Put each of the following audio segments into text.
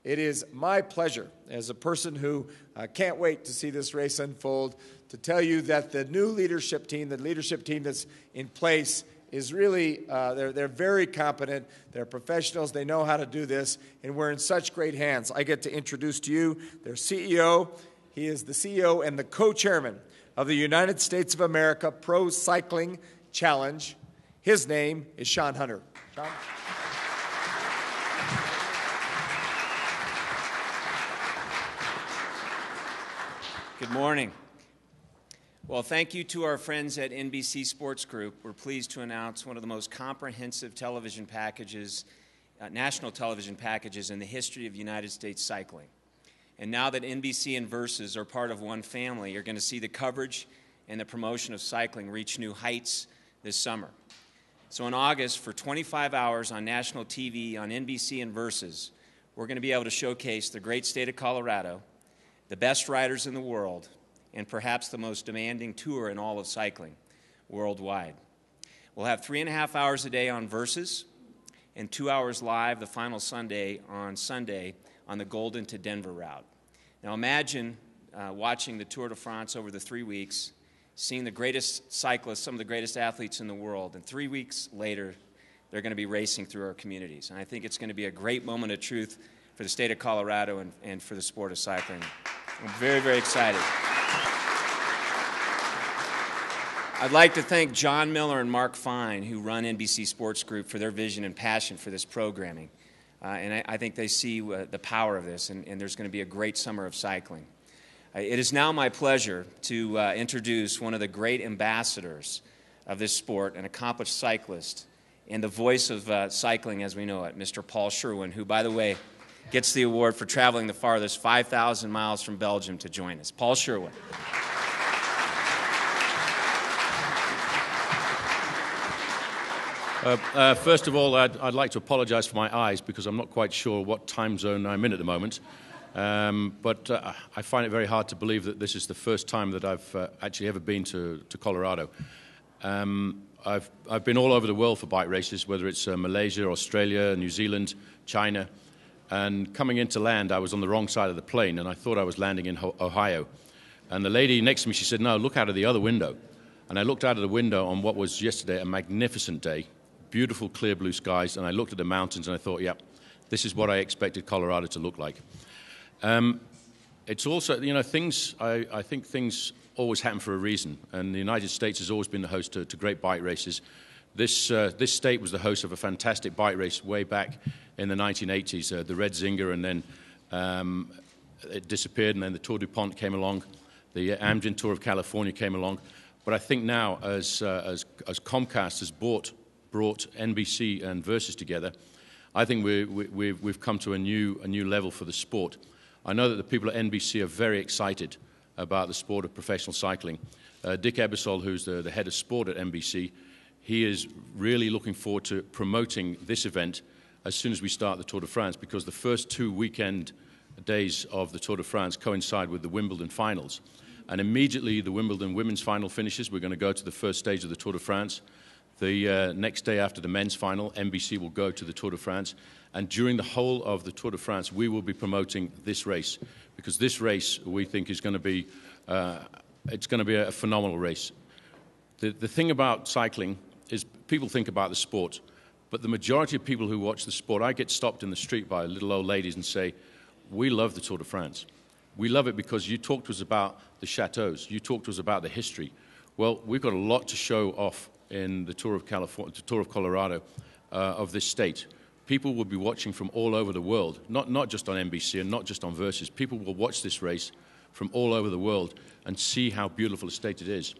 it is my pleasure, as a person who can't wait to see this race unfold, to tell you that the new leadership team, the leadership team that's in place, is really, they're very competent, they're professionals, they know how to do this, and we're in such great hands. I get to introduce to you their CEO. He is the CEO and the co-chairman of the United States of America Pro Cycling Challenge. His name is Shawn Hunter. Shawn? Good morning. Well, thank you to our friends at NBC Sports Group. We're pleased to announce one of the most comprehensive television packages, national television packages in the history of United States cycling. And now that NBC and Versus are part of one family, you're going to see the coverage and the promotion of cycling reach new heights this summer. So in August, for 25 hours on national TV on NBC and Versus, we're going to be able to showcase the great state of Colorado, the best riders in the world, and perhaps the most demanding tour in all of cycling worldwide. We'll have 3.5 hours a day on Versus and 2 hours live the final Sunday on the Golden to Denver route. Now imagine watching the Tour de France over the 3 weeks, seeing the greatest cyclists, some of the greatest athletes in the world, and 3 weeks later, they're going to be racing through our communities. And I think it's going to be a great moment of truth for the state of Colorado and for the sport of cycling. I'm very, very excited. I'd like to thank John Miller and Mark Fine, who run NBC Sports Group, for their vision and passion for this programming. And I think they see the power of this, and there's going to be a great summer of cycling. It is now my pleasure to introduce one of the great ambassadors of this sport, an accomplished cyclist, and the voice of cycling as we know it, Mr. Paul Sherwin, who, by the way, gets the award for traveling the farthest 5,000 miles from Belgium to join us. Paul Sherwin. First of all, I'd like to apologize for my eyes because I'm not quite sure what time zone I'm in at the moment. But I find it very hard to believe that this is the first time that I've actually ever been to Colorado. I've been all over the world for bike races, whether it's Malaysia, Australia, New Zealand, China. And coming into land, I was on the wrong side of the plane, and I thought I was landing in Ohio. And the lady next to me, she said, "No, look out of the other window." And I looked out of the window on what was yesterday a magnificent day, beautiful clear blue skies, and I looked at the mountains and I thought, yep, this is what I expected Colorado to look like. It's also, you know, I think things always happen for a reason, and the United States has always been the host to great bike races. This state was the host of a fantastic bike race way back in the 1980s, the Red Zinger, and then it disappeared, and then the Tour DuPont came along, the Amgen Tour of California came along. But I think now, as Comcast has brought NBC and Versus together, I think we've come to a new level for the sport. I know that the people at NBC are very excited about the sport of professional cycling. Dick Ebersol, who's the head of sport at NBC, he is really looking forward to promoting this event as soon as we start the Tour de France, because the first 2 weekend days of the Tour de France coincide with the Wimbledon finals. And immediately the Wimbledon women's final finishes, we're going to go to the first stage of the Tour de France. The next day after the men's final, NBC will go to the Tour de France. And during the whole of the Tour de France, we will be promoting this race, because this race, we think, is going to be a phenomenal race. The thing about cycling is people think about the sport, but the majority of people who watch the sport, I get stopped in the street by little old ladies and say, "We love the Tour de France. We love it because you talk to us about the chateaus. You talk to us about the history." Well, we've got a lot to show off in the Tour of California, the Tour of Colorado, of this state. People will be watching from all over the world, not just on NBC and not just on Versus. People will watch this race from all over the world and see how beautiful a state it is.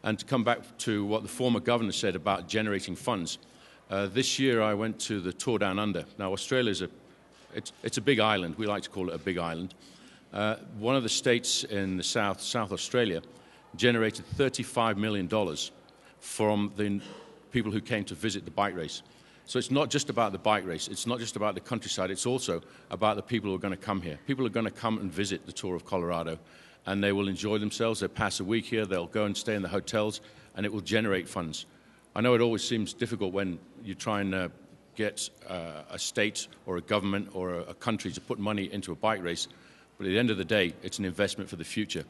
And to come back to what the former governor said about generating funds, this year I went to the Tour Down Under. Now, Australia it's a big island. We like to call it a big island. One of the states in the South Australia, generated $35 million from the people who came to visit the bike race. So it's not just about the bike race. It's not just about the countryside. It's also about the people who are going to come here. People are going to come and visit the Tour of Colorado, and they will enjoy themselves. They'll pass a week here. They'll go and stay in the hotels, and it will generate funds. I know it always seems difficult when you try and get a state or a government or a country to put money into a bike race, but at the end of the day, it's an investment for the future.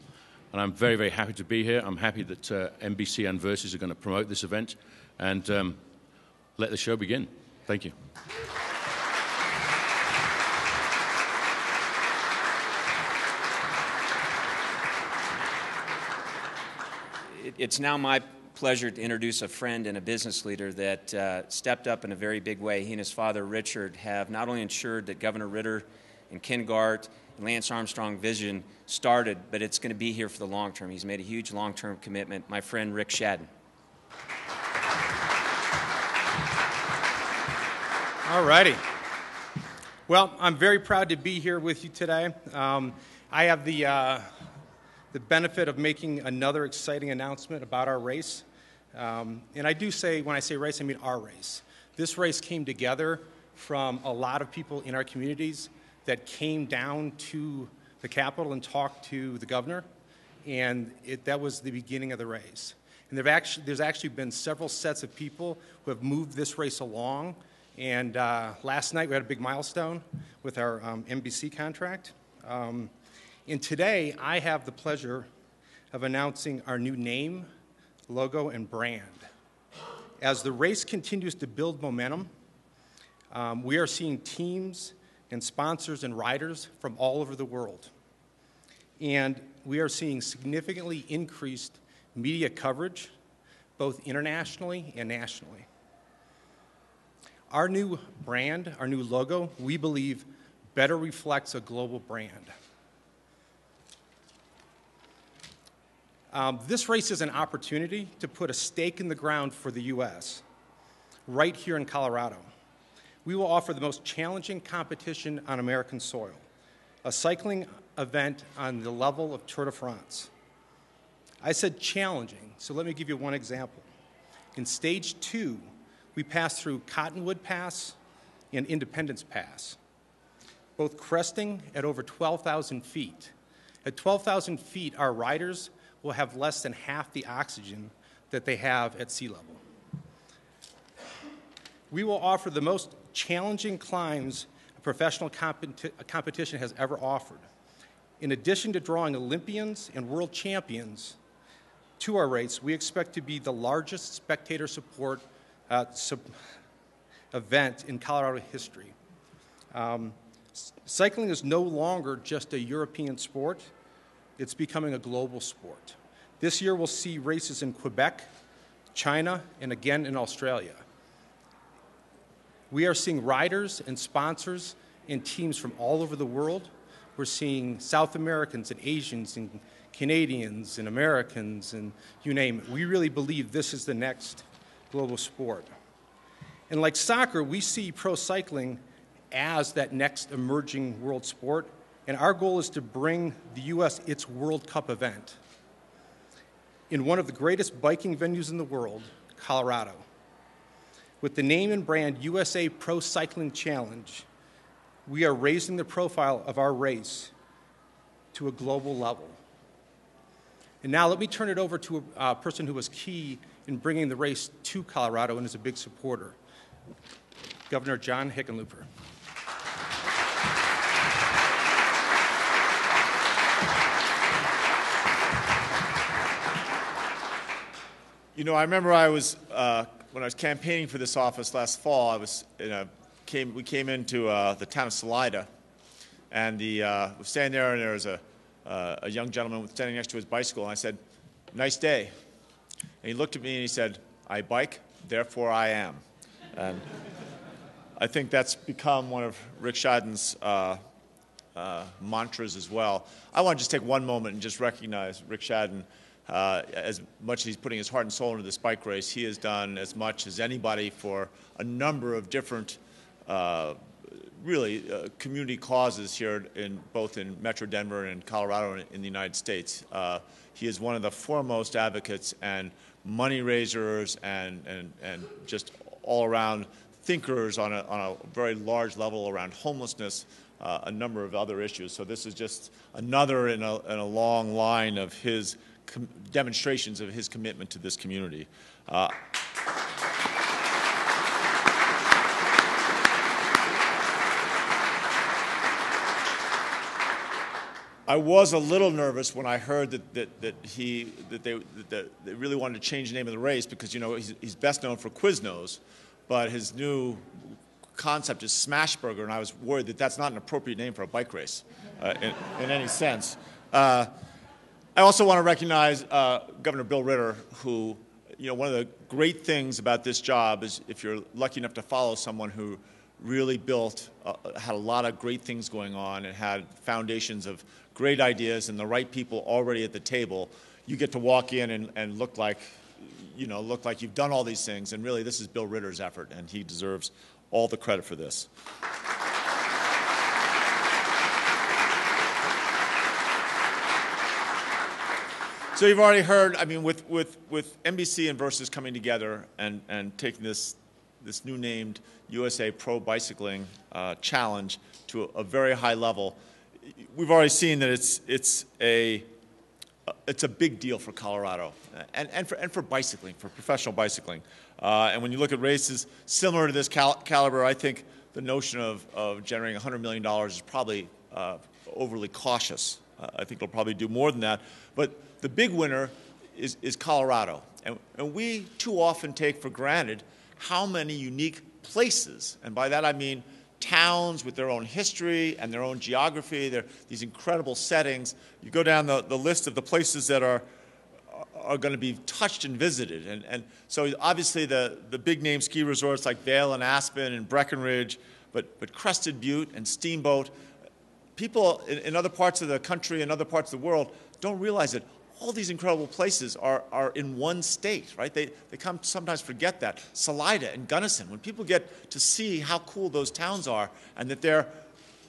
And I'm very, very happy to be here. I'm happy that NBC and Versus are going to promote this event and let the show begin. Thank you. It's now my pleasure to introduce a friend and a business leader that stepped up in a very big way. He and his father, Richard, have not only ensured that Governor Ritter and Ken Gart and Lance Armstrong vision started, but it's going to be here for the long term. He's made a huge long-term commitment. My friend, Rick Shadden. All righty. Well, I'm very proud to be here with you today. I have the benefit of making another exciting announcement about our race. And I do say, when I say race, I mean our race. This race came together from a lot of people in our communities that came down to the Capitol and talked to the governor, and that was the beginning of the race. And there's actually been several sets of people who have moved this race along, and last night we had a big milestone with our NBC contract. And today, I have the pleasure of announcing our new name, logo, and brand. As the race continues to build momentum, we are seeing teams and sponsors and riders from all over the world. And we are seeing significantly increased media coverage, both internationally and nationally. Our new brand, our new logo, we believe better reflects a global brand. This race is an opportunity to put a stake in the ground for the U.S. right here in Colorado. We will offer the most challenging competition on American soil, a cycling event on the level of Tour de France. I said challenging, so let me give you one example. In Stage 2, we passed through Cottonwood Pass and Independence Pass, both cresting at over 12,000 feet. At 12,000 feet, our riders will have less than half the oxygen that they have at sea level. We will offer the most challenging climbs a professional competition has ever offered. In addition to drawing Olympians and world champions to our race, we expect to be the largest spectator support event in Colorado history. Cycling is no longer just a European sport. It's becoming a global sport. This year we'll see races in Quebec, China, and again in Australia. We are seeing riders and sponsors and teams from all over the world. We're seeing South Americans and Asians and Canadians and Americans and you name it. We really believe this is the next global sport. And like soccer, we see pro cycling as that next emerging world sport. And our goal is to bring the U.S. its World Cup event in one of the greatest biking venues in the world, Colorado. With the name and brand USA Pro Cycling Challenge, we are raising the profile of our race to a global level. And now let me turn it over to a person who was key in bringing the race to Colorado and is a big supporter, Governor John Hickenlooper. You know, I remember when I was campaigning for this office last fall, we came into the town of Salida, and we were standing there, and there was a young gentleman standing next to his bicycle, and I said, "Nice day." And he looked at me and he said, "I bike, therefore I am." And I think that's become one of Rick Shadden's mantras as well. I want to just take one moment and just recognize Rick Shadden. As much as he's putting his heart and soul into this bike race, he has done as much as anybody for a number of different, community causes here both in Metro Denver and Colorado and in the United States. He is one of the foremost advocates and money raisers and just all-around thinkers on a very large level around homelessness, a number of other issues. So this is just another in a long line of his demonstrations of his commitment to this community. I was a little nervous when I heard that they really wanted to change the name of the race because, you know, he's best known for Quiznos, but his new concept is Smashburger, and I was worried that that's not an appropriate name for a bike race in any sense. I also want to recognize Governor Bill Ritter, who, you know, one of the great things about this job is if you're lucky enough to follow someone who really had a lot of great things going on and had foundations of great ideas and the right people already at the table, you get to walk in and look like you've done all these things. And really, this is Bill Ritter's effort, and he deserves all the credit for this. So you've already heard, I mean, with NBC and Versus coming together and taking this new named USA Pro Bicycling Challenge to a very high level, we've already seen that it's a big deal for Colorado and for bicycling, for professional bicycling. And when you look at races similar to this caliber, I think the notion of generating $100 million is probably overly cautious. I think it'll probably do more than that. But the big winner is Colorado. And we too often take for granted how many unique places, and by that I mean towns with their own history and their own geography, these incredible settings. You go down the list of the places that are going to be touched and visited. And so obviously the big name ski resorts like Vail and Aspen and Breckenridge, but Crested Butte and Steamboat, people in other parts of the country and other parts of the world don't realize that all these incredible places are in one state, right? They sometimes forget that. Salida and Gunnison, when people get to see how cool those towns are and that they're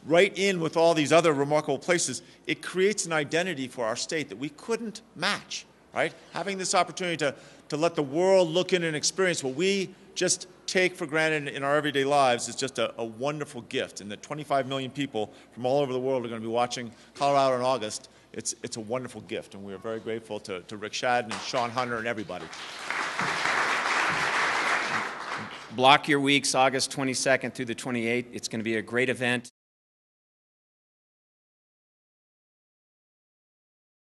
right in with all these other remarkable places, it creates an identity for our state that we couldn't match, right? Having this opportunity to let the world look in and experience what we just take for granted in our everyday lives is just a wonderful gift. And that 25 million people from all over the world are going to be watching Colorado in August. It's a wonderful gift, and we are very grateful to Rick Shadden and Shawn Hunter and everybody. Block your weeks, August 22nd through the 28th. It's going to be a great event.